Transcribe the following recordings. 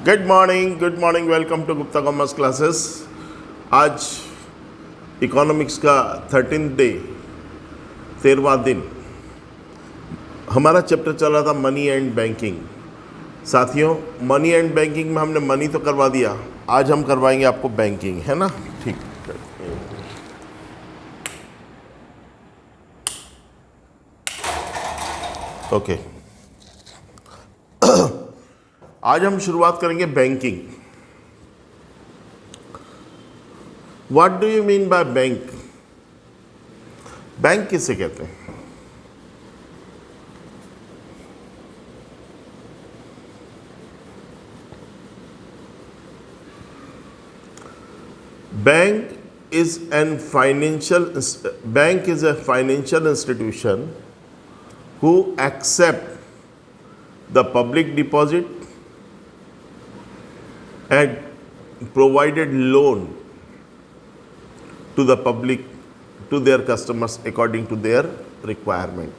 Good morning, welcome to Gupta commerce classes. आज economics का 13th day, 13वां दिन। हमारा चैप्टर चल रहा था मनी एंड बैंकिंग। साथियों, मनी एंड बैंकिंग में हमने मनी तो करवा दिया, आज हम करवाएंगे आपको बैंकिंग, है ना? ठीक। ओके, आज हम शुरुआत करेंगे banking. What do you mean by bank? Bank किसे कहते हैं? Bank is a financial institution who accept the public deposit and provided loan to the public, to their customers according to their requirement.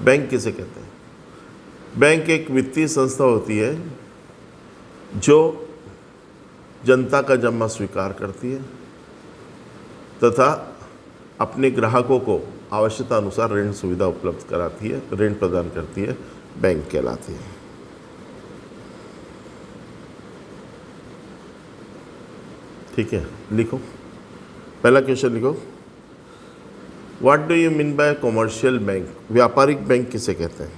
Bank किसे कहते हैं? Bank एक वित्तीय संस्था होती है जो जनता का जमा स्वीकार करती है तथा अपने ग्राहकों को आवश्यकता अनुसार ऋण सुविधा उपलब्ध कराती है, ऋण प्रदान करती है, बैंक कहलाती है। ठीक है, लिखो। पहला क्वेश्चन लिखो। What do you mean bye commercial bank? व्यापारिक बैंक किसे कहते हैं?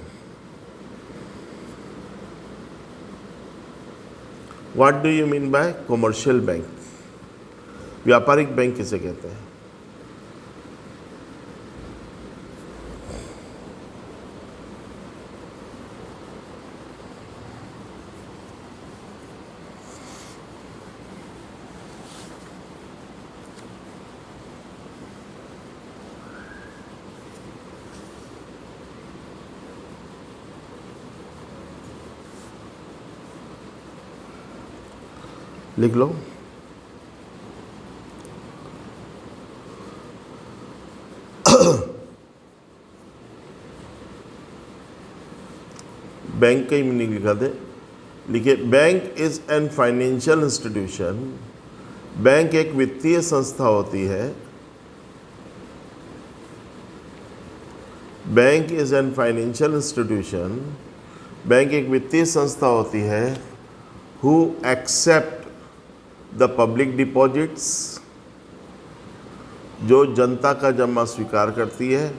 What do you mean bye commercial bank? व्यापारिक बैंक किसे कहते हैं? लिख लो। बैंक का ही मीनिंग लिखा दे। लिखिए, bank is an financial institution. Bank एक वित्तीय संस्था होती है। Bank is an financial institution. Bank एक वित्तीय संस्था होती है who accept the public deposits, जो जनता का जमा स्वीकार करती है।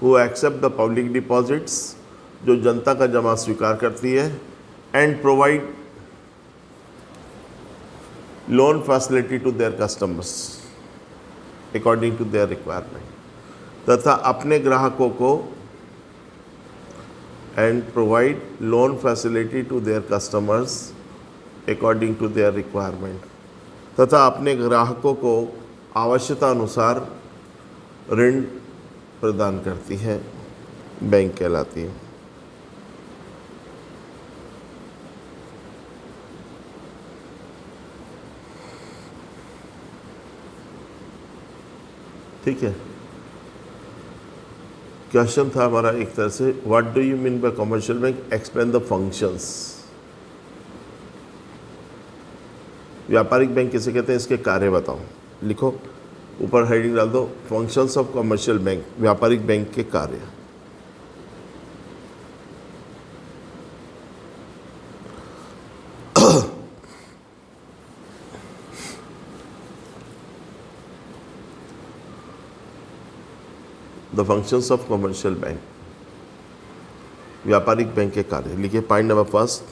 Who accept the public deposits, जो जनता का जमा स्वीकार करती है। And provide loan facility to their customers according to their requirement, तथा अपने ग्राहकों को and provide loan facility to their customers according to their requirement, तथा अपने ग्राहकों को आवश्यकता अनुसार ऋण प्रदान करती है, बैंक कहलाती है। ठीक है, क्वेश्चन था हमारा एक तरह से, what do you mean bye commercial bank? Explain the functions. व्यापारिक बैंक किसे कहते हैं, इसके कार्य बताओ। लिखो, ऊपर हेडिंग डाल दो, फंक्शंस ऑफ कमर्शियल बैंक, व्यापारिक बैंक के कार्य। The functions of commercial bank, व्यापारिक बैंक के कार्य। लिखिए, point number first,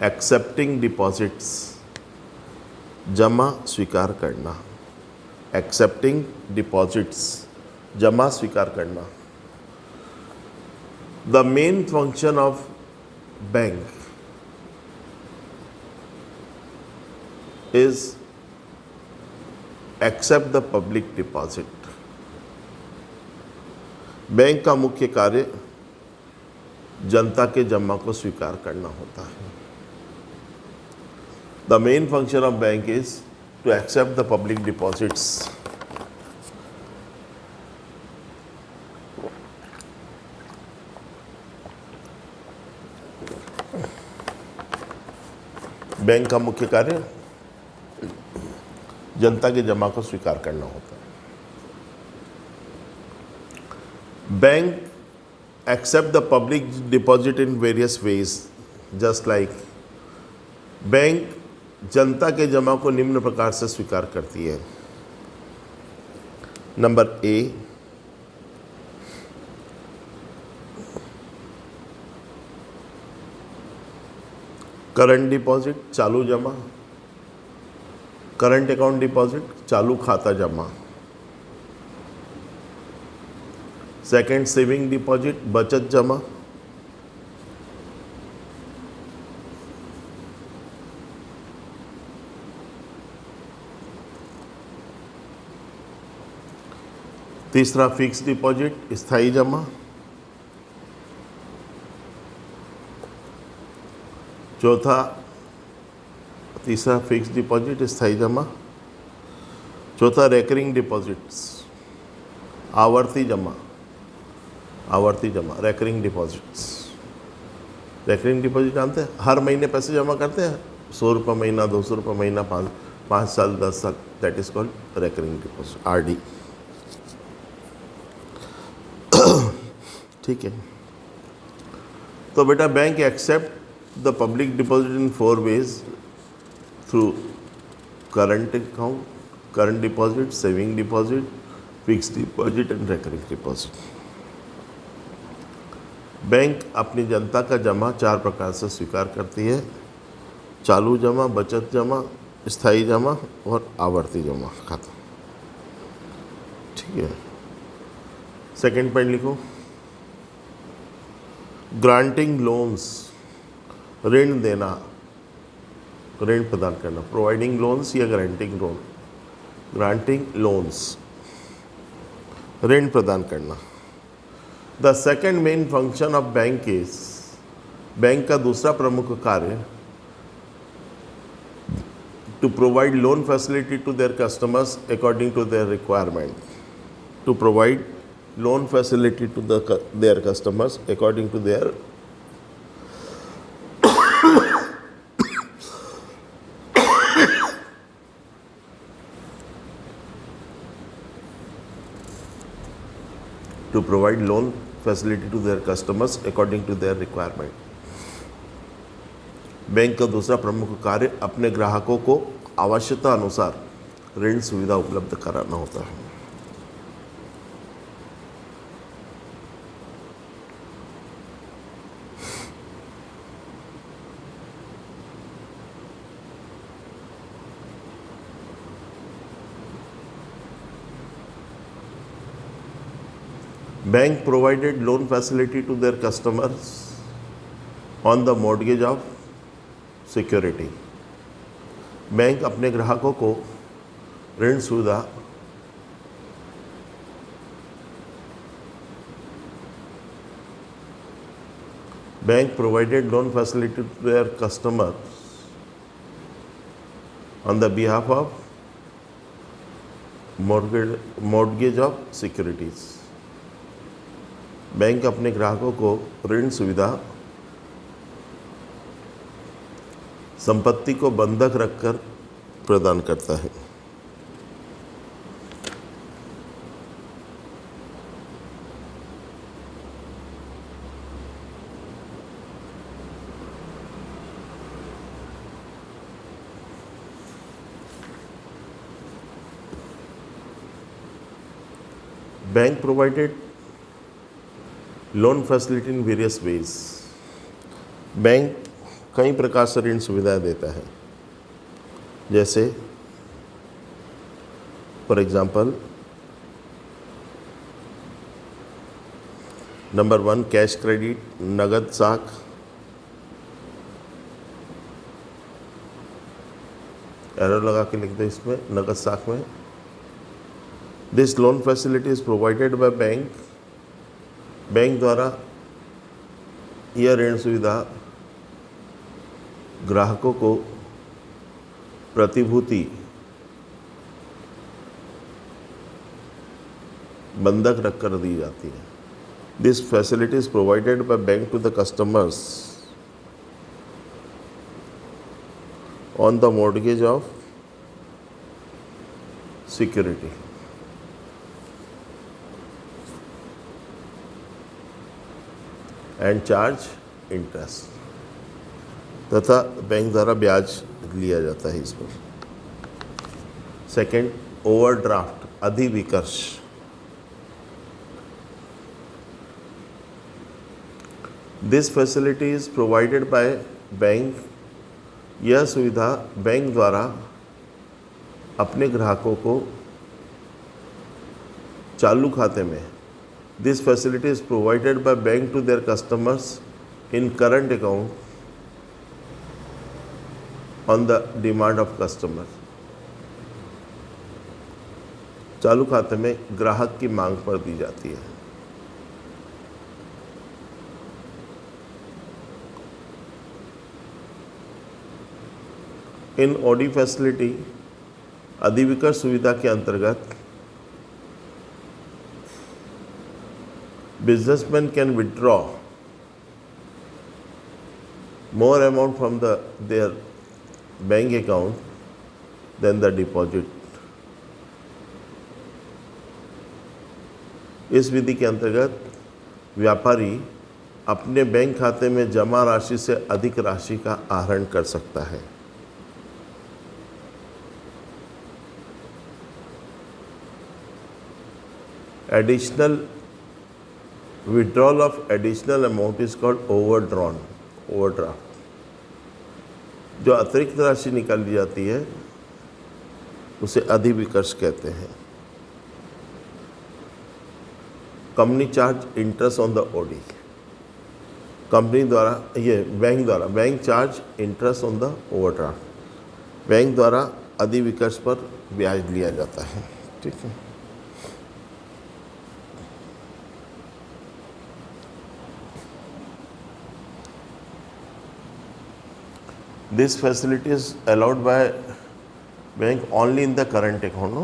accepting deposits, जमा स्वीकार करना। एक्सेप्टिंग डिपॉजिट्स, जमा स्वीकार करना। The main function of bank is accept the public deposit. Bank का मुख्य कार्य जनता के जमा को स्वीकार करना होता है। The main function of bank is to accept the public deposits. Bank का मुख्य कार्य जनता के जमा को स्वीकार करना होता है। Bank accept the public deposit in various ways, just like bank जनता के जमा को निम्न प्रकार से स्वीकार करती है। नंबर ए, करंट डिपॉजिट चालू जमा, करंट अकाउंट डिपॉजिट चालू खाता जमा। सेकंड, सेविंग डिपॉजिट बचत जमा। तीसरा, फिक्स डिपॉजिट स्थायी जमा। तीसरा फिक्स डिपॉजिट स्थायी जमा। चौथा, रेकरिंग डिपॉजिट्स आवर्ती जमा, रेकरिंग डिपॉजिट्स। रेकरिंग डिपॉजिट जानते हैं, हर महीने पैसे जमा करते हैं, 100 रुपये महीना, 200 रुपये महीना, 5 साल, 10 साल, that is called recurring deposit, RD। ठीक है, तो बेटा bank accept the public deposit in 4 ways, through current account, current deposit, saving deposit, fix deposit and recurring deposit. Bank अपनी जनता का जमा 4 प्रकार से स्वीकार करती है: चालू जमा, बचत जमा, स्थायी जमा और आवर्ती जमा खाता। ठीक है, सेकंड पॉइंट लिखो, ग्रांटिंग लोन्स, ऋण देना, ऋण प्रदान करना, प्रोवाइडिंग लोन्स या ग्रांटिंग लोन। ग्रांटिंग लोन्स, ऋण प्रदान करना। The second main function of bank is, bank का दूसरा प्रमुख कार्य to provide loan facility to their customers according to their requirement. To provide loan facility to their customers according to their to provide loan facility to their customers according to their requirement। Bank का दूसरा प्रमुख कार्य अपने ग्राहकों को आवश्यकता अनुसार ऋण सुविधा उपलब्ध कराना होता है। Bank provided loan facility to their customers on the mortgage of security। Bank अपने ग्राहकों को ऋण सुविधा Bank provided loan facility to their customers on the behalf of mortgage of securities। Bank अपने ग्राहकों को ऋण सुविधा संपत्ति को बंधक रखकर प्रदान करता है। Bank provided loan facility in various ways. Bank कई प्रकार से ऋण सुविधाएं देता है, जैसे for example, number 1, cash credit, नगद साख। एरर लगा के लिख दो इसमें, नगद साख में। This loan facility is provided by bank. Bank द्वारा यह ऋण सुविधा ग्राहकों को प्रतिभूति बंधक रखकर दी जाती है। This facility is provided by bank to the customers on the mortgage of security and charge interest, तथा बैंक द्वारा ब्याज लिया जाता है इस पर। सेकंड, ओवरड्राफ्ट, अधिविकर्ष। This facility is provided by bank. यह सुविधा बैंक द्वारा अपने ग्राहकों को चालू खाते में, this facility is provided by bank to their customers in current account on the demand of customer. चालू खाते में ग्राहक की मांग पर दी जाती है। इन ओडी फैसिलिटी, अधिविकर्ष सुविधा के अंतर्गत businessman can withdraw more amount from their bank account than the deposit। इस विधि के अंतर्गत व्यापारी अपने बैंक खाते में जमा राशि से अधिक राशि का आहरण कर सकता है। Additional withdrawal of additional amount is called overdraft. जो अतिरिक्त राशि निकाली जाती है उसे अधिविकर्ष कहते हैं। Company charge interest on the OD. Company द्वारा, ये bank charge interest on the overdraft. Bank द्वारा अधिविकर्ष पर ब्याज लिया जाता है। ठीक है। This facility is allowed by bank only in the current account। No,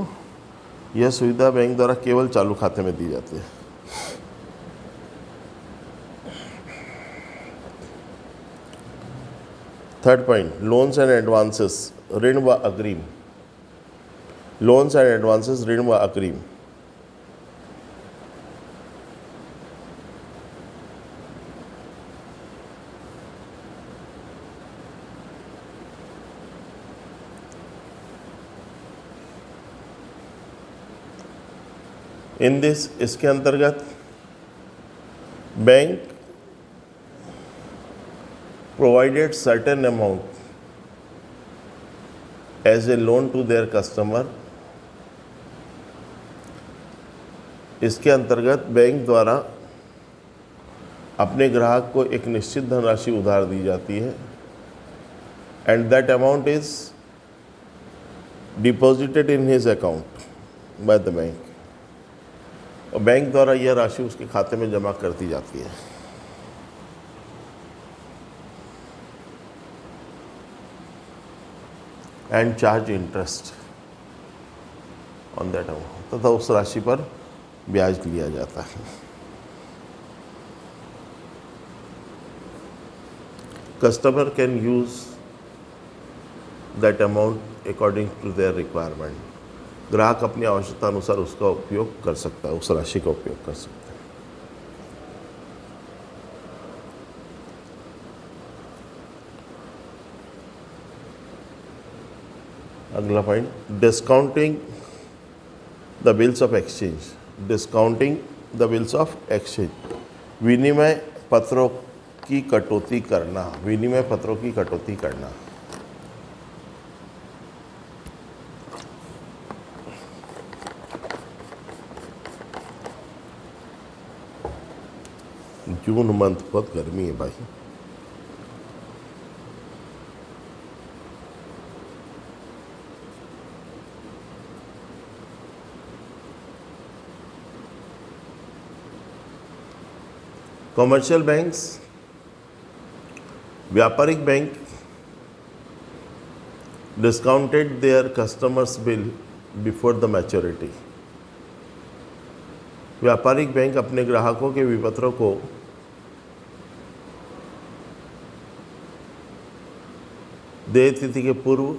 यह सुविधा बैंक द्वारा केवल चालू खाते में दी जाती है। Third point, loans and advances, ऋण व अग्रिम। लोन्स एंड एडवांसेस, ऋण व अग्रिम। इन दिस, इसके अंतर्गत bank provided certain amount as a loan to their customer. इसके अंतर्गत बैंक द्वारा अपने ग्राहक को एक निश्चित धनराशि उधार दी जाती है and that amount is deposited in his account by the bank. और बैंक द्वारा यह राशि उसके खाते में जमा कर दी जाती है। And charge interest on that amount, तथा उस राशि पर ब्याज लिया जाता है। Customer can use that amount according to their requirement. ग्राहक अपनी आवश्यकता अनुसार उसका उपयोग कर सकता है, उस राशि का उपयोग कर सकता है। अगला point, discounting the bills of exchange. Discounting the bills of exchange, विनिमय पत्रों की कटौती करना। विनिमय पत्रों की कटौती करना। जून मंथ बहुत गर्मी है भाई। कमर्शियल बैंक्स, व्यापारिक bank discounted their customers bill before the maturity. व्यापारिक बैंक अपने ग्राहकों के विपत्रों को देय तिथि के पूर्व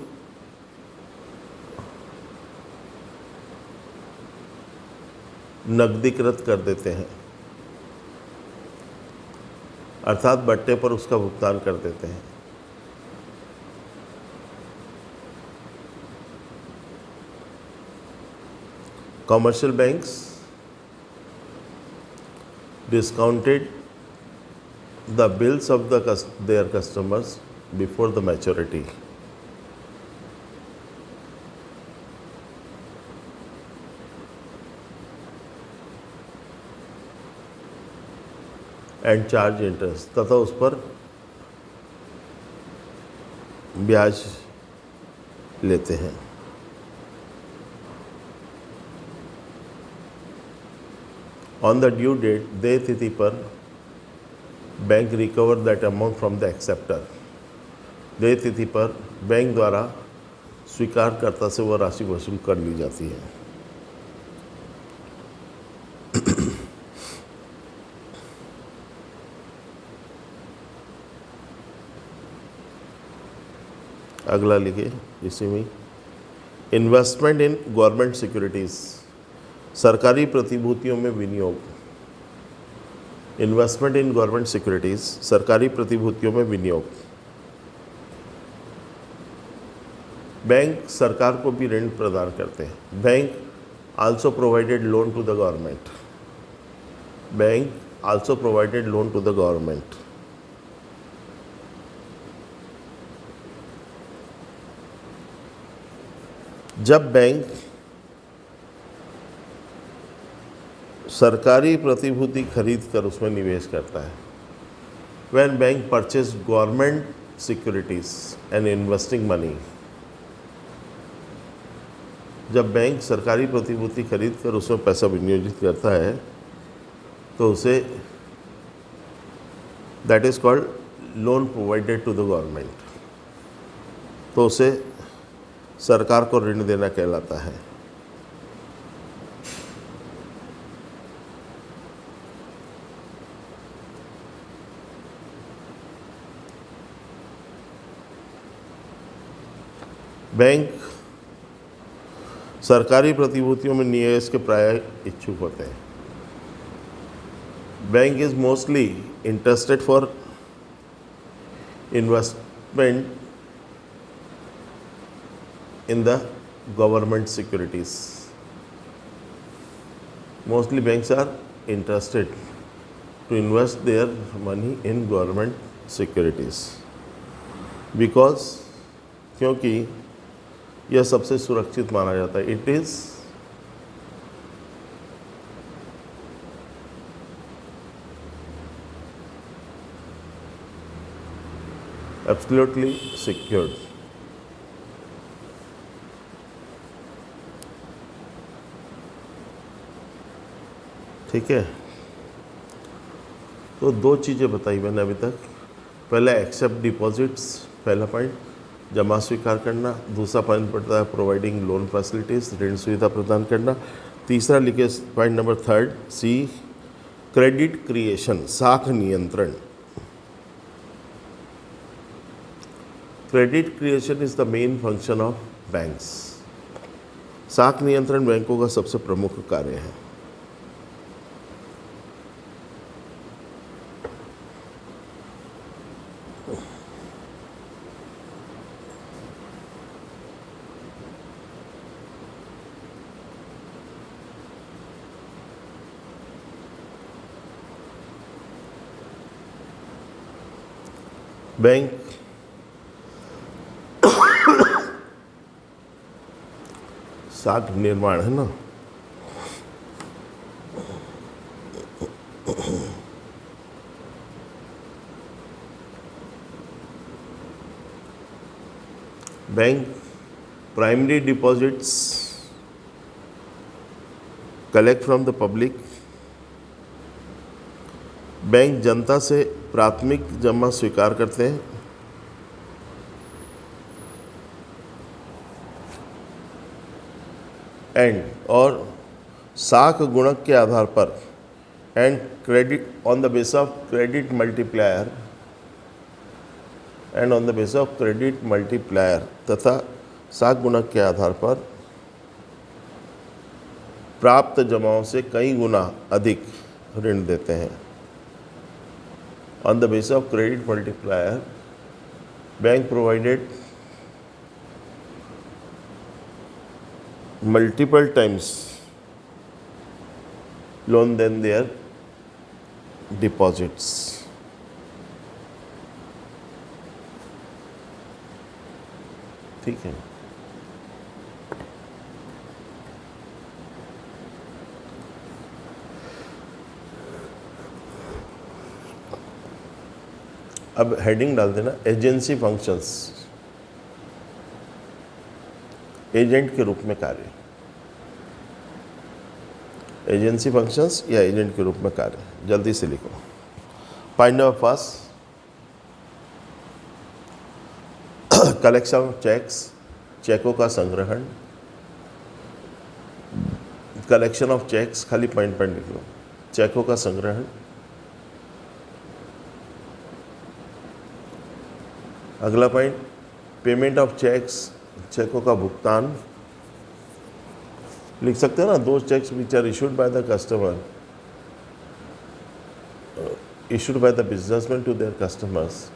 नकदीकृत कर देते हैं, अर्थात बट्टे पर उसका भुगतान कर देते हैं। Commercial banks discounted the bills of their customers before the maturity. And charge interest तथा उस पर ब्याज लेते हैं। On the due date, देय तिथि पर bank recover that amount from the acceptor. देय तिथि पर बैंक द्वारा स्वीकारकर्ता से वह राशि वसूल कर ली जाती है। अगला लिखिए इसी में, इन्वेस्टमेंट इन गवर्नमेंट सिक्योरिटीज़, सरकारी प्रतिभूतियों में विनियोग। इन्वेस्टमेंट इन गवर्नमेंट सिक्योरिटीज, सरकारी प्रतिभूतियों में विनियोग। बैंक सरकार को भी ऋण प्रदान करते हैं। Bank also provided loan to the government. Bank also provided loan to the government. जब बैंक सरकारी प्रतिभूति खरीद कर उसमें निवेश करता है, when bank purchase government securities and investing money, जब बैंक सरकारी प्रतिभूति खरीद कर उसमें पैसा विनियोजित करता है तो उसे that is called loan provided to the government, तो उसे सरकार को ऋण देना कहलाता है। बैंक सरकारी प्रतिभूतियों में निवेश के प्राय इच्छुक होते हैं। Bank is mostly interested for investment in the government securities. Mostly banks are interested to invest their money in government securities because क्योंकि यह सबसे सुरक्षित माना जाता है। It is absolutely secured. ठीक है, तो दो चीज़ें बताई मैंने अभी तक। पहला एक्सेप्ट डिपॉजिट्स, पहला पॉइंट जमा स्वीकार करना। दूसरा पॉइंट पड़ता है प्रोवाइडिंग लोन फैसिलिटीज़, ऋण सुविधा प्रदान करना। तीसरा लिखे point number third C, credit creation, साख नियंत्रण। Credit creation is the main function of banks. साख नियंत्रण बैंकों का सबसे प्रमुख कार्य है। बैंक साख निर्माण है ना, bank primary deposits collect from the public. Bank जनता से प्राथमिक जमा स्वीकार करते हैं। एंड और साख गुणक के आधार पर and credit on the base of credit multiplier and on the basis of credit multiplier तथा साख गुणक के आधार पर प्राप्त जमाओं से कई गुना अधिक ऋण देते हैं। On the basis of credit multiplier bank provided multiple times loan than their deposits. ठीक है। अब हेडिंग डाल देना एजेंसी फंक्शंस, एजेंट के रूप में कार्य, एजेंसी फंक्शंस या एजेंट के रूप में कार्य। जल्दी से लिखो। Find out first collection of cheques, चेकों का संग्रहण। कलेक्शन ऑफ चेक्स, खाली पॉइंट लिख लो। चेकों का संग्रहण। अगला पॉइंट पेमेंट ऑफ चेक्स, चेकों का भुगतान। लिख सकते हैं ना, दो cheques which are issued by the customer, issued by the businessman to their customers.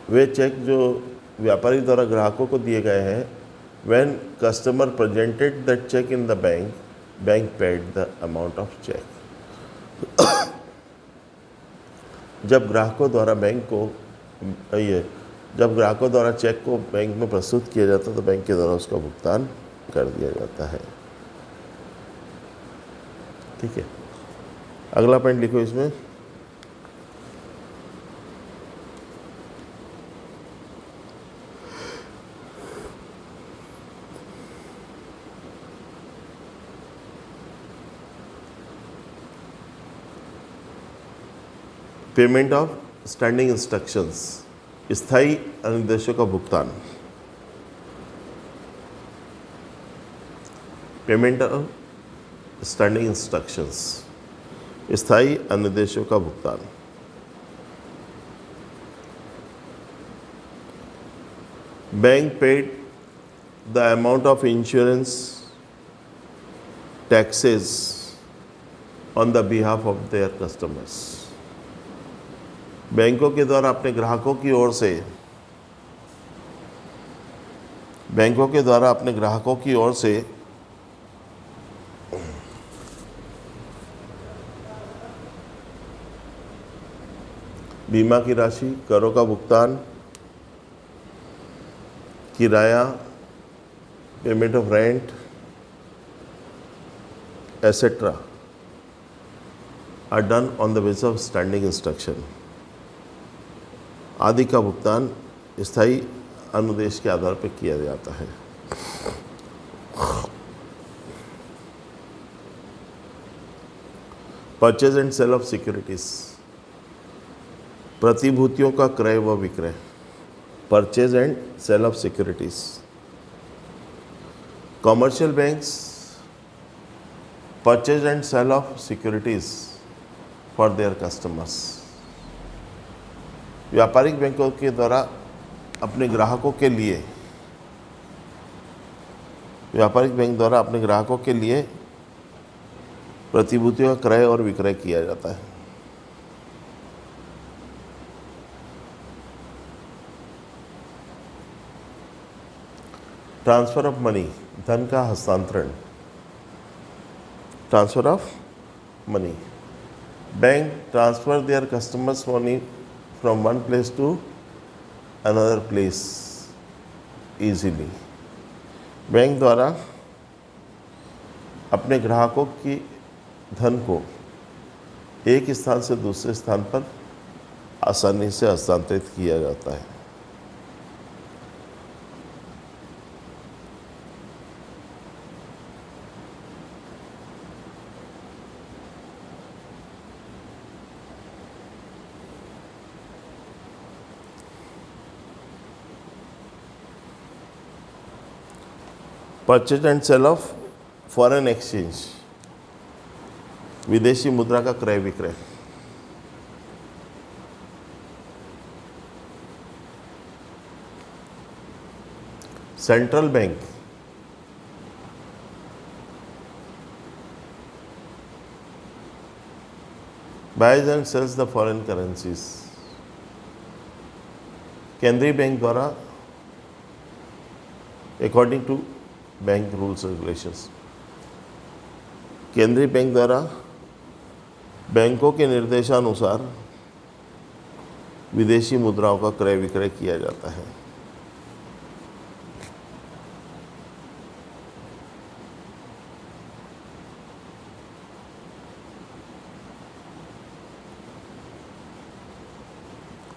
वे चेक जो व्यापारी द्वारा ग्राहकों को दिए गए हैं, when customer presented that cheque in the bank, bank paid the amount of cheque. जब ग्राहकों द्वारा चेक को बैंक में प्रस्तुत किया जाता है तो बैंक के द्वारा उसका भुगतान कर दिया जाता है। ठीक है। अगला पॉइंट लिखो इसमें। पेमेंट ऑफ स्टैंडिंग इंस्ट्रक्शंस, स्थायी अनुदेशों का भुगतान। पेमेंट ऑफ स्टैंडिंग इंस्ट्रक्शंस, स्थायी अनुदेशों का भुगतान। Bank paid the amount of insurance taxes on the behalf of their customers. बैंकों के द्वारा अपने ग्राहकों की ओर से बीमा की राशि, करों का भुगतान, किराया, payment of rent etcetera are done on the basis of standing instruction. आदि का भुगतान स्थायी अनुदेश के आधार पर किया जाता है। Purchase and sale of securities, प्रतिभूतियों का क्रय व विक्रय। Purchase and sale of securities. Commercial banks purchase and sale of securities for their customers. व्यापारिक बैंकों के द्वारा अपने ग्राहकों के लिए प्रतिभूतियों का क्रय और विक्रय किया जाता है। ट्रांसफर ऑफ मनी, धन का हस्तांतरण। Transfer of money, bank transfer their customers money from one place to another place easily। Bank द्वारा अपने ग्राहकों की धन को एक स्थान से दूसरे स्थान पर आसानी से हस्तांतरित किया जाता है। Purchase and sale of foreign exchange, विदेशी मुद्रा का क्रय विक्रय। Central bank buys and sells the foreign currencies. केंद्रीय बैंक द्वारा according to bank rules regulations, केंद्रीय बैंक द्वारा बैंकों के निर्देशानुसार विदेशी मुद्राओं का क्रय विक्रय किया जाता है।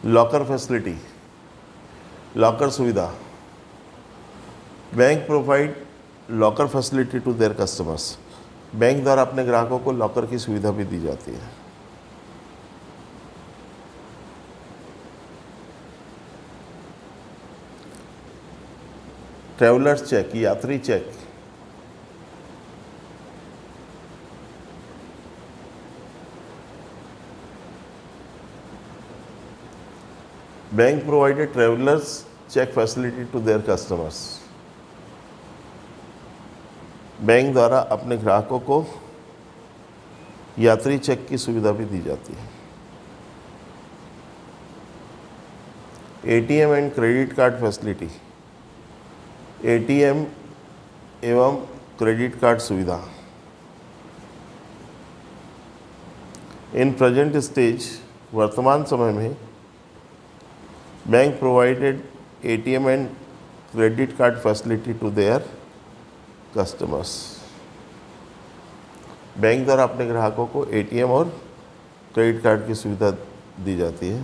लॉकर फैसिलिटी, लॉकर सुविधा, bank provide locker facility to their customers, bank द्वारा अपने ग्राहकों को लॉकर की सुविधा भी दी जाती है। ट्रैवलर्स चेक, यात्री cheque, bank provided travellers cheque facility to their customers, bank द्वारा अपने ग्राहकों को यात्री चेक की सुविधा भी दी जाती है। ATM and credit card facility, ATM एवं क्रेडिट कार्ड सुविधा। इन प्रेजेंट स्टेज, वर्तमान समय में bank provided ATM and credit card facility to their customers, bank द्वारा अपने ग्राहकों को एटीएम और क्रेडिट कार्ड की सुविधा दी जाती है।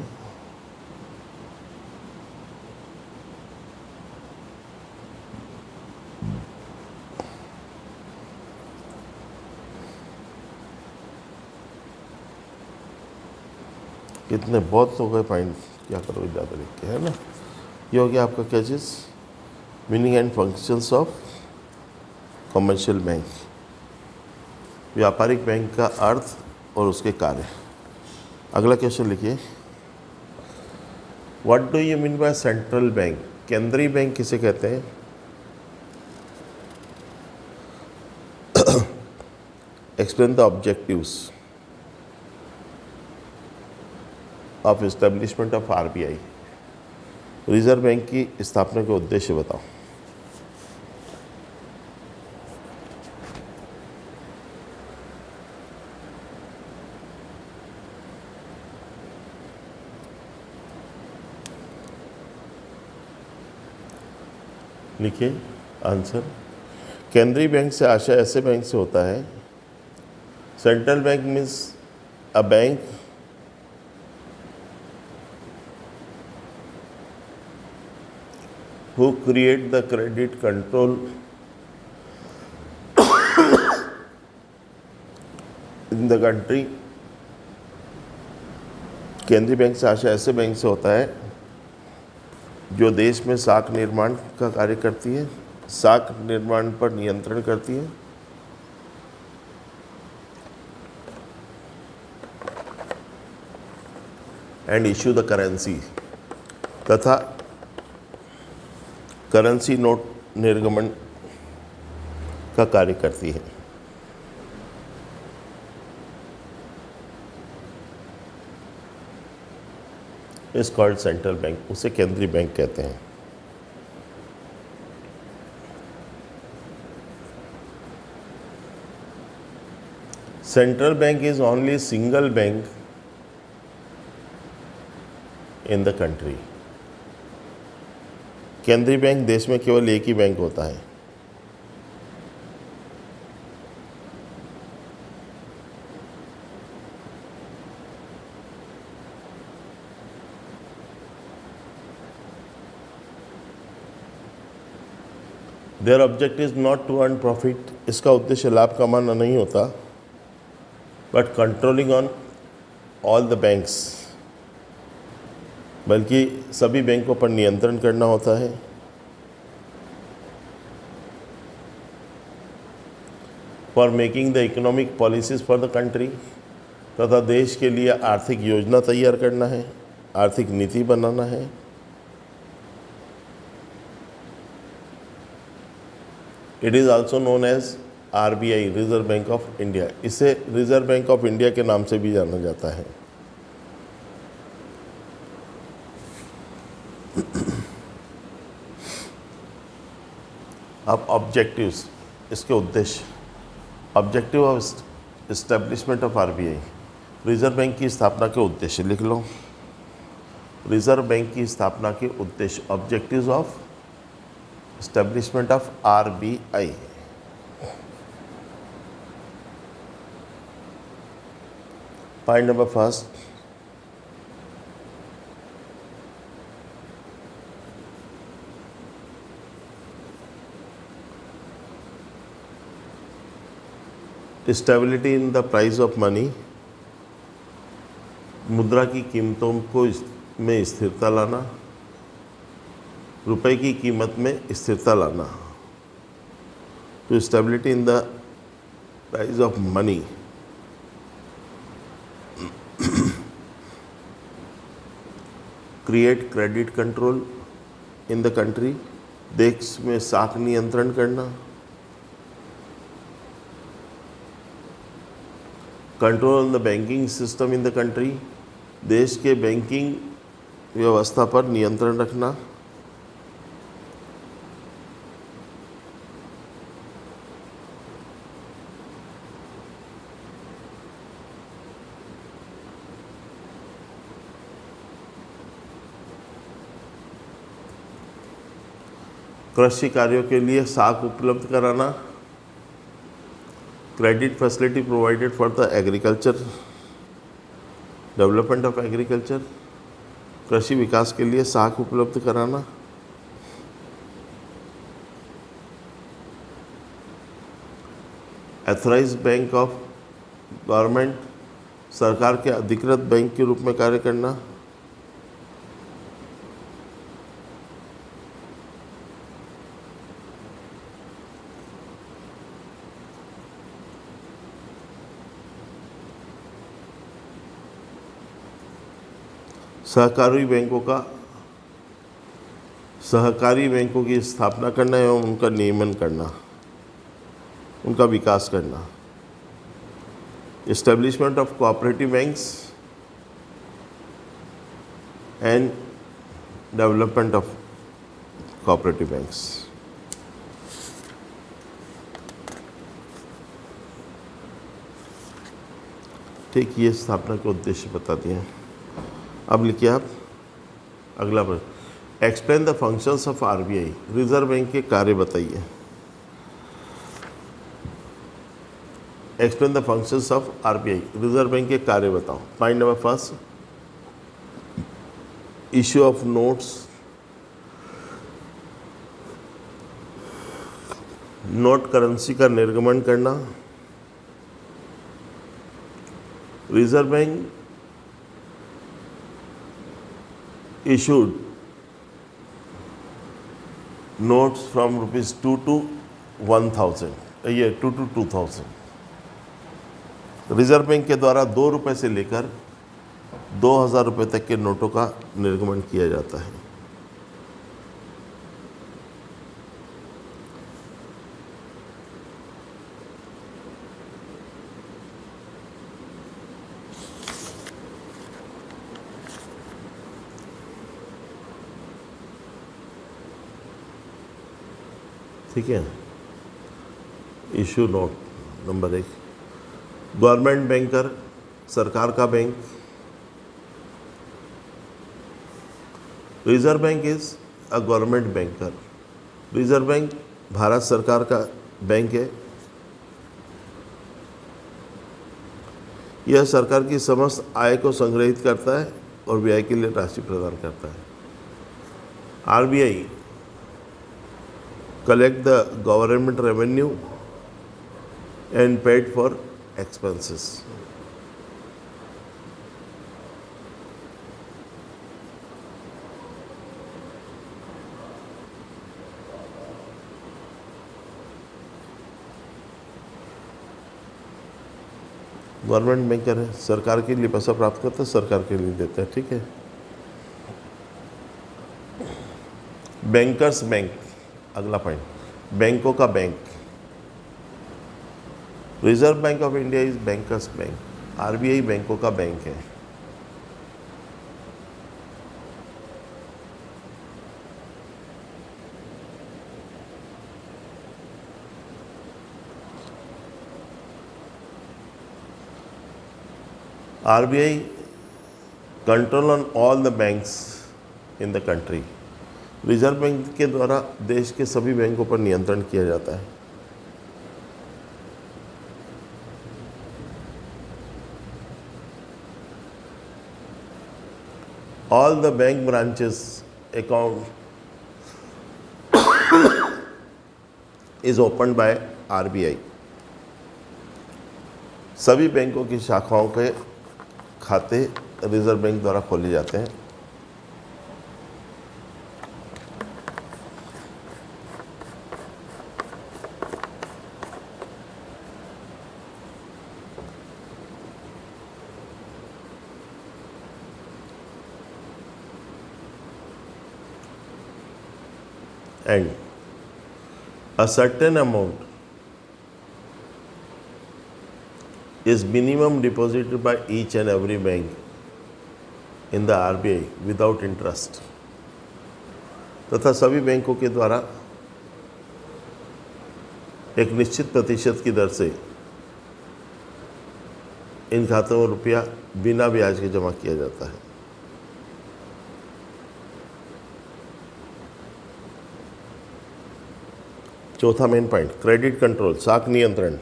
कितने बहुत हो गए पॉइंट, क्या करोगे ज़्यादा लिख के, है ना। ये हो गया आपका क्या चीज़, meaning and functions of commercial bank, व्यापारिक बैंक का अर्थ और उसके कार्य। अगला क्वेश्चन लिखिए, what do you mean by central bank, केंद्रीय बैंक किसे कहते हैं। Explain the objectives of establishment of RBI, reserve bank की स्थापना के उद्देश्य बताओ। लिखिए आंसर। केंद्रीय बैंक से आशय ऐसे बैंक से होता है, central bank means a bank who create the credit control in the country। केंद्रीय बैंक से आशय ऐसे बैंक से होता है जो देश में साख निर्माण का कार्य करती है, साख निर्माण पर नियंत्रण करती है, एंड इश्यू द करेंसी, तथा करेंसी नोट निर्गमन का कार्य करती है। इस कॉल्ड सेंट्रल बैंक, उसे केंद्रीय बैंक कहते हैं। Central bank is only single bank in the country, केंद्रीय बैंक देश में केवल एक ही बैंक होता है। Their object is not to earn profit, इसका उद्देश्य लाभ कमाना नहीं होता, but controlling on all the banks, बल्कि सभी बैंकों पर नियंत्रण करना होता है। For making the economic policies for the country, तथा देश के लिए आर्थिक योजना तैयार करना है, आर्थिक नीति बनाना है। It is also known as RBI, reserve bank of India. इसे रिजर्व बैंक ऑफ इंडिया के नाम से भी जाना जाता है। अब ऑब्जेक्टिव्स, इसके उद्देश्य। Objective of establishment of RBI, reserve bank की स्थापना के उद्देश्य लिख लो। रिजर्व बैंक की स्थापना के उद्देश्य, objectives of establishment of RBI. Point number first, stability in the price of money, मुद्रा की कीमतों को में स्थिरता लाना, रुपए की कीमत में स्थिरता लाना। To stability in the price of money, create credit control in the country, देश में साख नियंत्रण करना, control on the banking system in the country, देश के बैंकिंग व्यवस्था पर नियंत्रण रखना, कृषि कार्यों के लिए साख उपलब्ध कराना, credit facility provided for the agriculture, development of agriculture, कृषि विकास के लिए साख उपलब्ध कराना, एथोराइज बैंक ऑफ गवर्नमेंट, सरकार के अधिकृत बैंक के रूप में कार्य करना, सहकारी बैंकों की स्थापना करना एवं उनका नियमन करना, उनका विकास करना, establishment of cooperative banks and development of cooperative banks. ठीक, ये स्थापना के उद्देश्य बता दिए हैं। अब लिखिए आप अगला प्रश्न, explain the functions of RBI, reserve bank के कार्य बताइए। Explain the functions of RBI, reserve bank के कार्य बताओ। Point number first, issue of notes, note currency का निर्गमन करना। Reserve bank issued notes from rupees 2 to 1000, ये 2 to 2000। रिजर्व बैंक के द्वारा 2 रुपये से लेकर 2000 रुपये तक के नोटों का निर्गमन किया जाता है। ठीक है, issue note number 1, government banker, सरकार का bank. Reserve bank is a government banker, reserve bank Bharat सरकार का बैंक है। यह सरकार की समस्त आय को संग्रहित करता है और व्यय के लिए राशि प्रदान करता है। RBI collect the government revenue and paid for expenses। Government banker है, सरकार के लिए पैसा प्राप्त करता है, सरकार के लिए देता है। ठीक है, बैंकर्स बैंक, अगला पॉइंट, बैंकों का bank. Reserve bank of India is bankers bank, RBI बैंकों का बैंक है। RBI control on all the banks in the country. Reserve bank के द्वारा देश के सभी बैंकों पर नियंत्रण किया जाता है। All the bank branches account is opened by RBI। सभी बैंकों की शाखाओं के खाते रिजर्व बैंक द्वारा खोले जाते हैं। And a certain amount is minimum deposited by each and every bank in the RBI without interest। तथा सभी बैंकों के द्वारा एक निश्चित प्रतिशत की दर से इन खातों में रुपया बिना ब्याज के जमा किया जाता है। चौथा मेन पॉइंट, क्रेडिट कंट्रोल, साख नियंत्रण।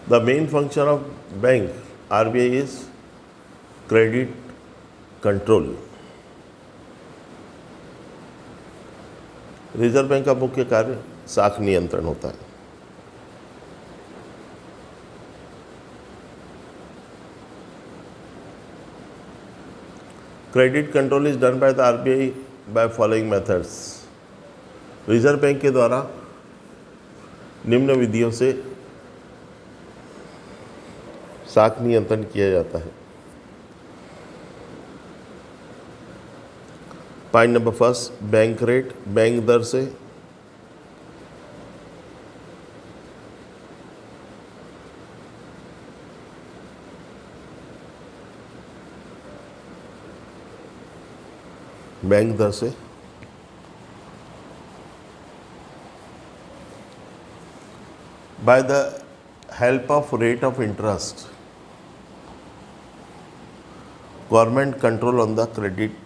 The main function of bank RBI is credit control. Reserve bank का मुख्य कार्य साख नियंत्रण होता है। Credit control is done by the RBI by following methods. Reserve bank के द्वारा निम्न विधियों से साख नियंत्रण किया जाता है। Point number first, bank rate, bank दर से बैंक दर से by the help of rate of interest government control on the credit,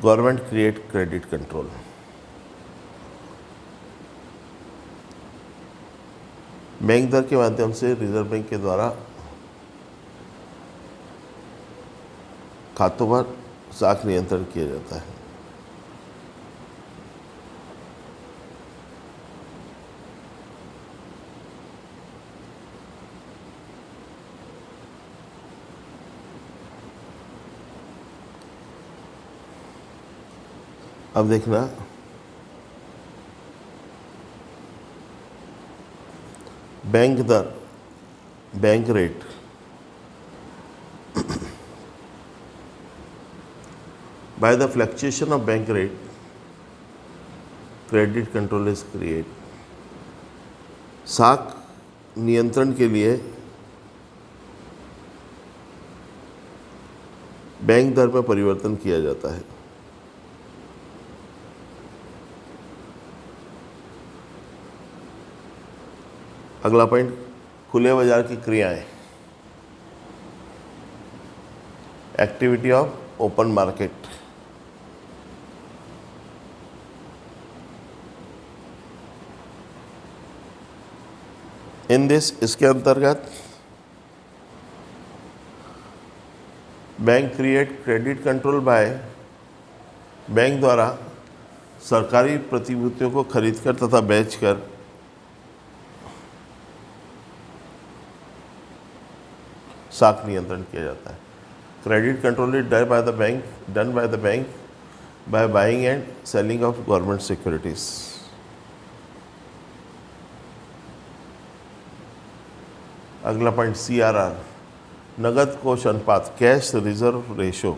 government create credit control. Bank दर के माध्यम से रिजर्व बैंक के द्वारा खातों पर साख नियंत्रण किया जाता है। अब देखना, बैंक दर, bank rate, by the fluctuation of bank rate credit control is created। साख नियंत्रण के लिए बैंक दर में परिवर्तन किया जाता है। अगला पॉइंट, खुले बाजार की क्रियाएं, activity of open market. In this, इसके अंतर्गत bank create credit control bye, bank द्वारा सरकारी प्रतिभूतियों को खरीदकर तथा बेचकर साख नियंत्रण किया जाता है। Credit control is done by the bank by buying and selling of government securities. अगला पॉइंट, CRR, नगद कोष अनुपात, cash reserve ratio,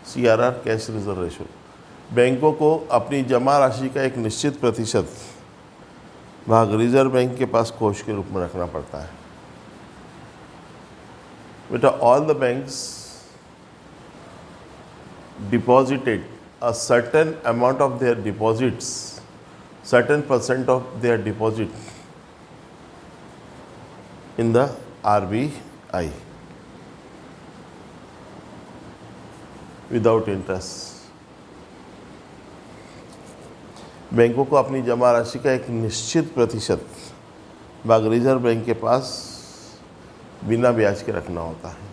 CRR, cash reserve ratio. बैंकों को अपनी जमा राशि का एक निश्चित प्रतिशत भाग रिजर्व बैंक के पास कोष के रूप में रखना पड़ता है। बेटा, all the banks deposited a certain amount of their deposits, certain percent of their deposit in the RBI without interest। बैंकों को अपनी जमा राशि का एक निश्चित प्रतिशत भाग रिजर्व बैंक के पास बिना ब्याज के रखना होता है।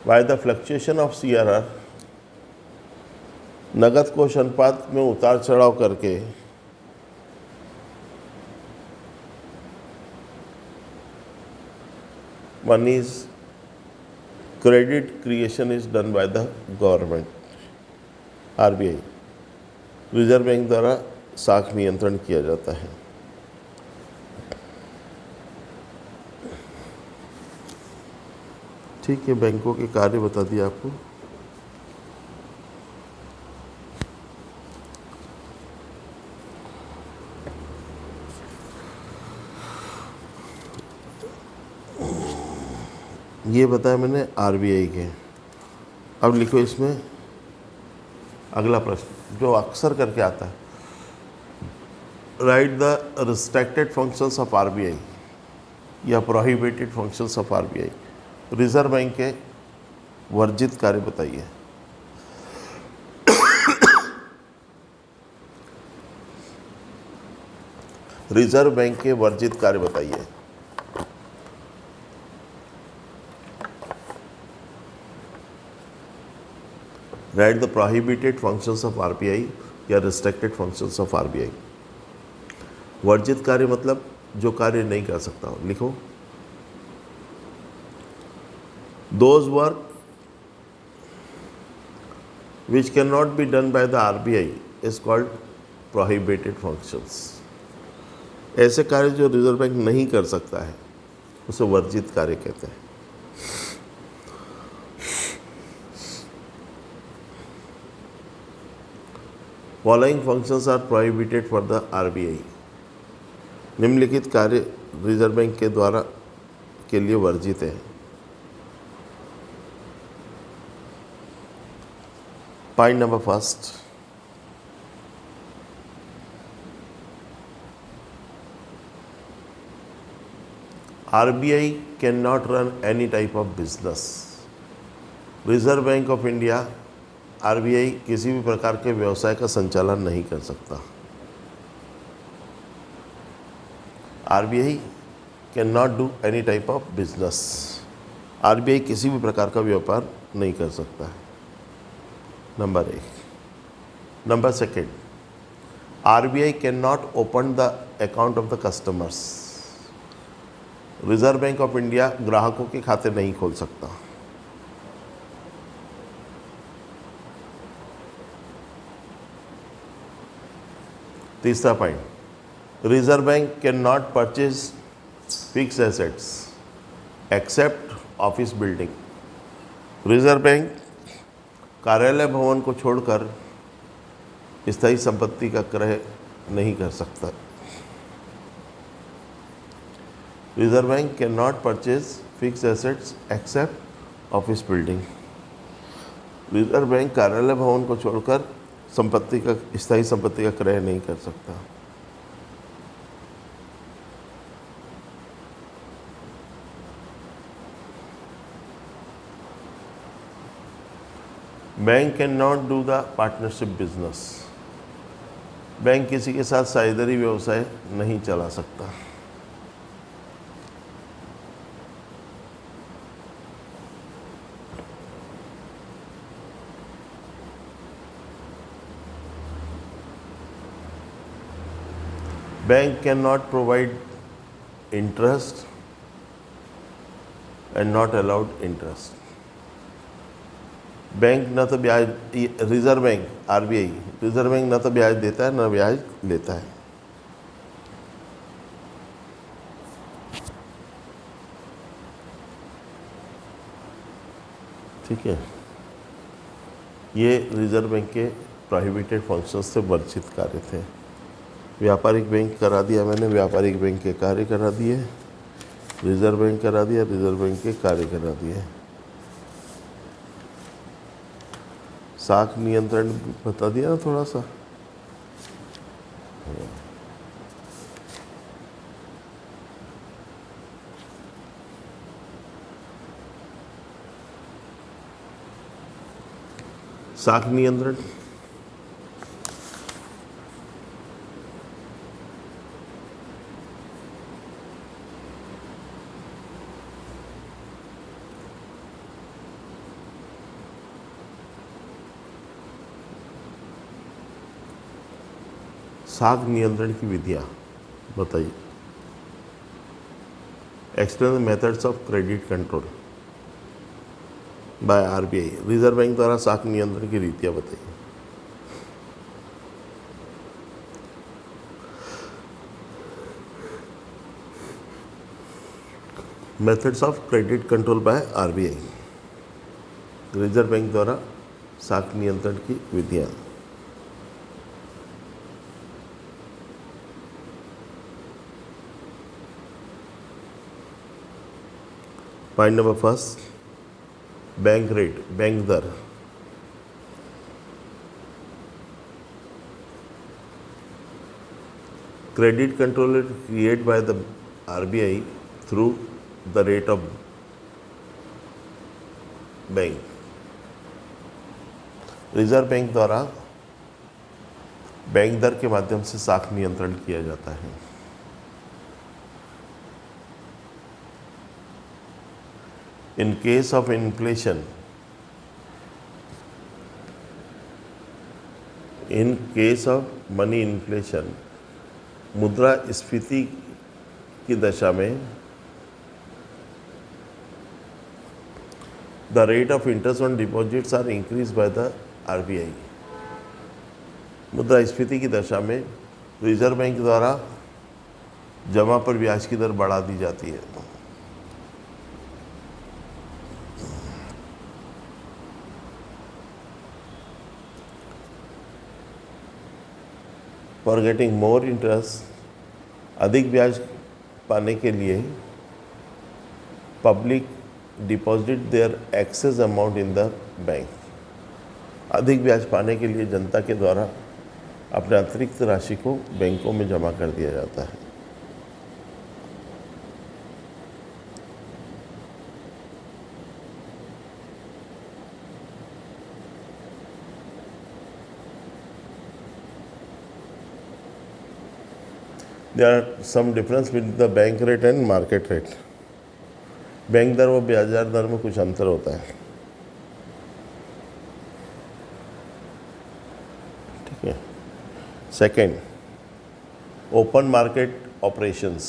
By the fluctuation of CRR, नगद कोष अनुपात में उतार चढ़ाव करके money's credit creation is done by the government, RBI, reserve bank द्वारा साख नियंत्रण किया जाता है। ठीक है, बैंकों के कार्य बता दिया आपको। ये बताया मैंने आरबीआई के। अब लिखो इसमें अगला प्रश्न जो अक्सर करके आता है, write the restricted functions of RBI या prohibited functions of RBI. Reserve bank के वर्जित कार्य बताइए। रिजर्व बैंक के वर्जित कार्य बताइए। Right the prohibited functions of RBI या रिस्ट्रिक्टेड फंक्शंस ऑफ आरबीआई। वर्जित कार्य मतलब जो कार्य नहीं कर सकता हो। लिखो, those work which cannot be done by the RBI is called prohibited functions। ऐसे कार्य जो रिजर्व बैंक नहीं कर सकता है उसे वर्जित कार्य कहते हैं। Following functions are prohibited for the RBI। निम्नलिखित कार्य रिजर्व बैंक के द्वारा के लिए वर्जित है। Point number first, RBI cannot run any type of business। Reserve bank of India RBI किसी भी प्रकार के व्यवसाय का संचालन नहीं कर सकता। RBI cannot do any type of business। RBI किसी भी प्रकार का व्यापार नहीं कर सकता है। Number 1। Number 2, RBI can not open the account of the customers. Reserve bank of India ग्राहकों के खाते नहीं खोल सकता। तीसरा point, reserve bank can not purchase fix assets except office building. Reserve bank कार्यालय भवन को छोड़कर स्थायी संपत्ति का क्रय नहीं कर सकता। Reserve bank can not purchase fix assets except office building. Reserve bank कार्यालय भवन को छोड़कर स्थायी संपत्ति का क्रय नहीं कर सकता। Bank can not do the partnership business. Bank किसी के साथ साझेदारी व्यवसाय नहीं चला सकता। Bank can not provide interest and not allowed interest. Bank ना तो ब्याज, reserve bank RBI, reserve bank ना तो ब्याज देता है ना ब्याज लेता है। ठीक है, ये रिजर्व बैंक के प्रोहिबिटेड फंक्शंस से वर्जित कार्य थे। व्यापारिक बैंक करा दिया मैंने, व्यापारिक बैंक के कार्य करा दिए, रिजर्व बैंक करा दिया, रिजर्व बैंक के कार्य करा दिए। साख नियंत्रण बता दिया ना थोड़ा सा। साख नियंत्रण साख नियंत्रण की विधियां बताइए। Explain the methods of credit control by RBI. Reserve bank द्वारा साख नियंत्रण की रीतियां बताइए। Methods of credit control by RBI, reserve bank द्वारा साख नियंत्रण की विधियां। Point number first, bank rate, bank दर। Credit control is created by the RBI through the rate of bank. Reserve bank द्वारा बैंक दर के माध्यम से साख नियंत्रण किया जाता है। In case of inflation, in case of money inflation, मुद्रा स्फीति की दशा में the rate of interest on deposits are increased by the RBI। मुद्रा स्फीति की दशा में रिजर्व बैंक द्वारा जमा पर ब्याज की दर बढ़ा दी जाती है। फॉर गेटिंग मोर इंटरेस्ट, अधिक ब्याज पाने के लिए public deposit their excess amount in the bank. अधिक ब्याज पाने के लिए जनता के द्वारा अपने अतिरिक्त राशि को बैंकों में जमा कर दिया जाता है। There are some difference between the bank rate and market rate। Bank दर व ब्याज दर में कुछ अंतर होता है। ठीक है। सेकेंड, ओपन मार्केट ऑपरेशंस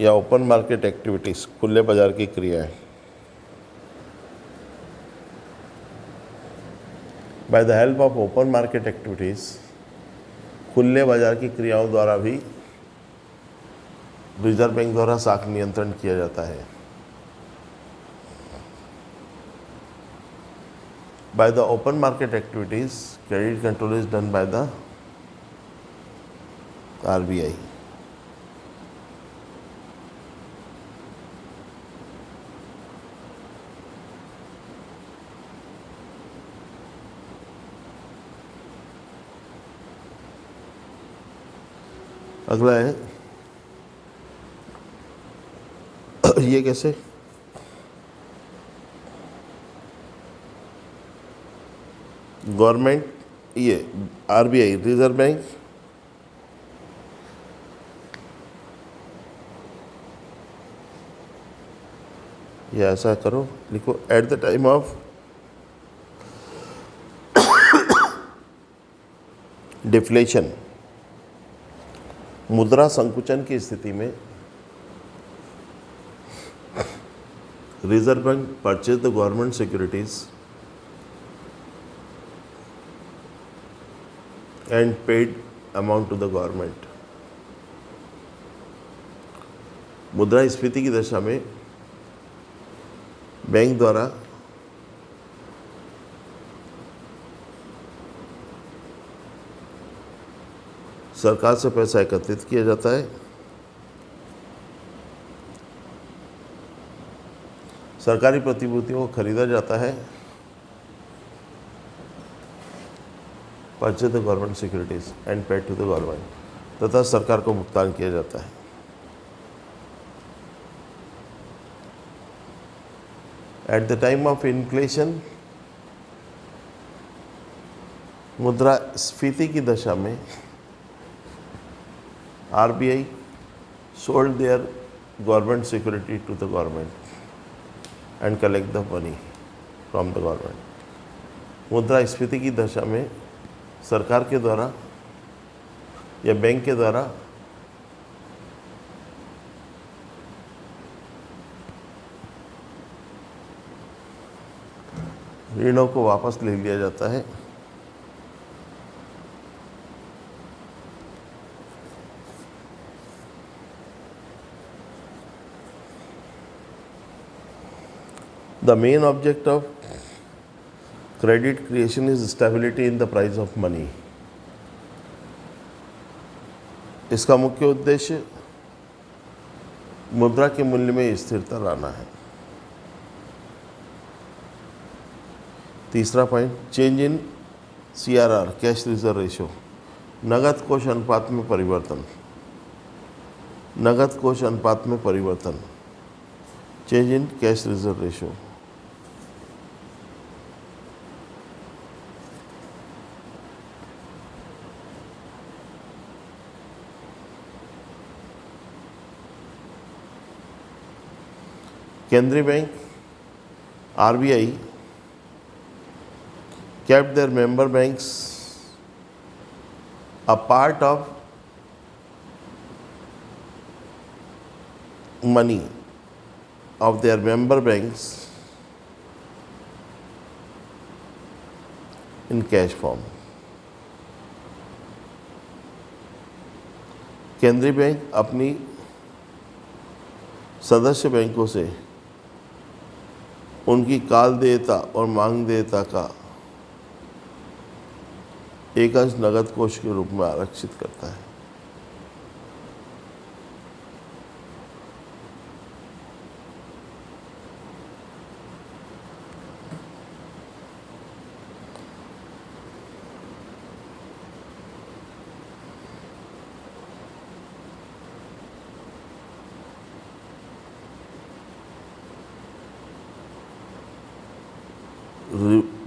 या ओपन मार्केट एक्टिविटीज, खुले बाजार की क्रियाएं। Bye the help of open market activities, खुले बाजार की क्रियाओं द्वारा भी रिजर्व बैंक द्वारा साख नियंत्रण किया जाता है। By the open market activities, credit control is done by the RBI. अगला है, ये कैसे? गवर्नमेंट, ये आरबीआई, रिजर्व बैंक या ऐसा करो, लिखो eight the time of deflation, मुद्रा संकुचन की स्थिति में reserve bank purchase the government securities and paid amount to the government. मुद्रास्फीति की दशा में बैंक द्वारा सरकार से पैसा एकत्रित किया जाता है, सरकारी प्रतिभूतियों को खरीदा जाता है, purchase the government securities and paid to the government, तथा सरकार को भुगतान किया जाता है। At the time of inflation, मुद्रास्फीति की दशा में RBI sold their government security to the government and collect the money from the government. मुद्रास्फीति की दशा में सरकार के द्वारा या बैंक के द्वारा ऋणों को वापस ले लिया जाता है। The main object of credit creation is stability in the price of money. इसका मुख्य उद्देश्य मुद्रा के मूल्य में स्थिरता लाना है। तीसरा point, change in CRR, cash reserve ratio, नगद कोष अनुपात में परिवर्तन। नगद कोष अनुपात में परिवर्तन, change in cash reserve ratio. केंद्रीय bank RBI kept their member banks a part of money of their member banks in cash form. केंद्रीय बैंक अपनी सदस्य बैंकों से उनकी काल देयता और मांग देयता का एक अंश नगद कोष के रूप में आरक्षित करता है।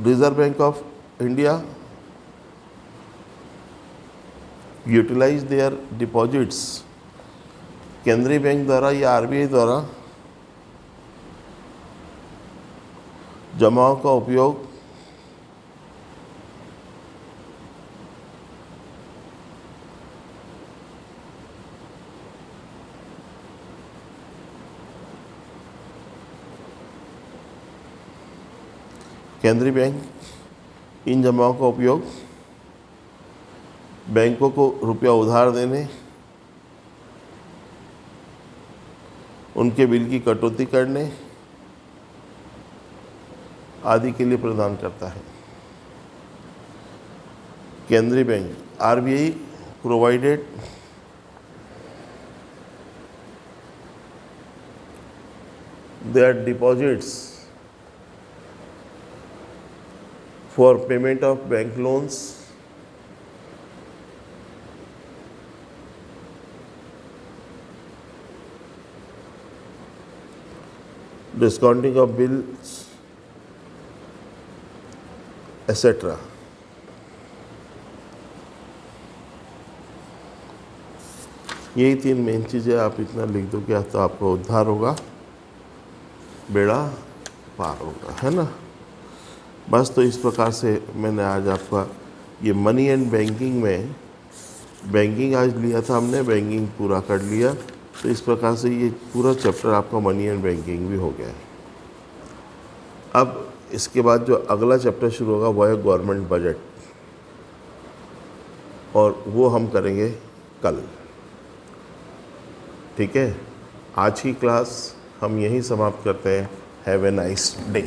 Reserve Bank of India utilize their deposits, केंद्रीय बैंक द्वारा या RBI द्वारा जमाओं का उपयोग केंद्रीय बैंक इन जमाओं का उपयोग बैंकों को रुपया उधार देने, उनके बिल की कटौती करने आदि के लिए प्रदान करता है। केंद्रीय bank RBI provided their deposits for payment of bank loans, discounting of bills, etc. यही तीन मेन चीज़ें आप इतना लिख दो क्या तो आपका उद्धार होगा, बेड़ा पार होगा, है ना। बस तो इस प्रकार से मैंने आज आपका ये मनी एंड बैंकिंग में बैंकिंग आज लिया था हमने, बैंकिंग पूरा कर लिया। तो इस प्रकार से ये पूरा चैप्टर आपका मनी एंड बैंकिंग भी हो गया है। अब इसके बाद जो अगला चैप्टर शुरू होगा वो है गवर्नमेंट बजट। और वो हम करेंगे कल। ठीक है, आज की क्लास हम यहीं समाप्त करते हैं। Have a nice day.